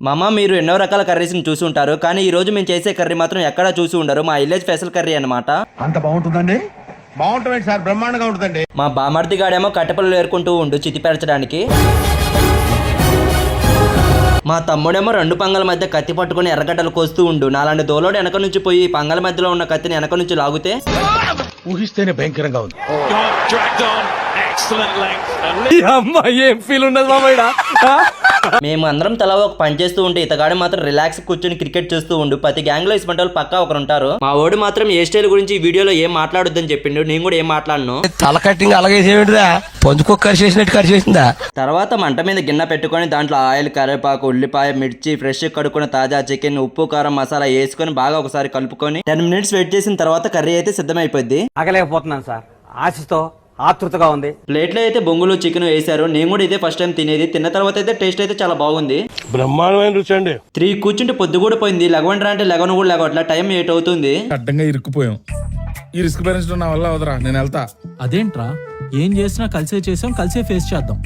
మామ మీరు ఎన్నో రకాల కర్రీస్ని చూసి ఉంటారు, కానీ ఈ రోజు మేము చేసే కర్రీ మాత్రం ఎక్కడా చూసి ఉండరు. మా విలేజ్ స్పెషల్ కర్రీ అన్నమాట. అంత బాగుంటుందండి? బాగుంటుంది సార్, బ్రహ్మాండంగా ఉంటుందండి. మా బామర్ది గాడేమో కట్టెపల్లి ఏరుకుంటూ ఉండు చితి పెరచడానికి. మా తమ్ముడేమో రెండు పంగల మధ్య కత్తి పట్టుకుని ఎర్రగడ్డలు కోస్తూ ఉండు. నాలాంటి దోలోడు వెనక నుంచి పోయి పంగల మధ్యలో ఉన్న కత్తిని వెనక నుంచి లాగితే ఊహిస్తేనే భయంకరంగా ఉంది. మేము అందరం తలా ఒక పని చేస్తూ ఉంటే ఇతగాడు మాత్రం రిలాక్స్ కూర్చొని క్రికెట్ చూస్తూ ఉండు. ప్రతి గ్యాంగ్ లో ఇసుమంటే వాళ్ళు పక్కా ఒకరు ఉంటారు. మా ఓడి మాత్రం ఏ స్టైల్ గురించి ఈ వీడియోలో ఏం మాట్లాడొద్దని చెప్పిండు. నేను కూడా ఏం మాట్లాడను. తల కట్టింగ్ అలాగే పొందుకోక కరిచేసినట్టు కరిచేసిందా. తర్వాత మంట మీద గిన్నె పెట్టుకొని దాంట్లో ఆయిల్, కరివేపాకు, ఉల్లిపాయ, మిర్చి, ఫ్రెష్ కడుక్కున్న తాజా చికెన్, ఉప్పు, కారం, మసాలా వేసుకొని బాగా ఒకసారి కలుపుకొని 10 మినిట్స్ వెయిట్ చేసిన తర్వాత కర్రీ అయితే సిద్ధమైపోద్ది. ఆగలేకపోతున్నాను సార్, ఆశతో ఆతృతగా ఉంది. ప్లేట్లో అయితే బొంగులు, చికెన్ వేశారు. నేను కూడా ఇదే ఫస్ట్ టైం తినేది. తిన్న తర్వాత అయితే టేస్ట్ అయితే చాలా బాగుంది. బ్రహ్మాండమైన రుచి అండి. 3 కూర్చుంటే పొద్దు కూడా పోయింది. లెగవంటరా అంటే లెగవను కూడా లెగవట్లా. టైం 8 అవుతుంది. అడ్డంగా ఇరుక్కుపోయాం. ఈ రిస్క్ భరించడం నా వల్ల అవదరా, నేను వెళ్తా. అదేంట్రా, ఏం చేసినా కలిసే చేసాం, కలిసే ఫేస్ చేద్దాం.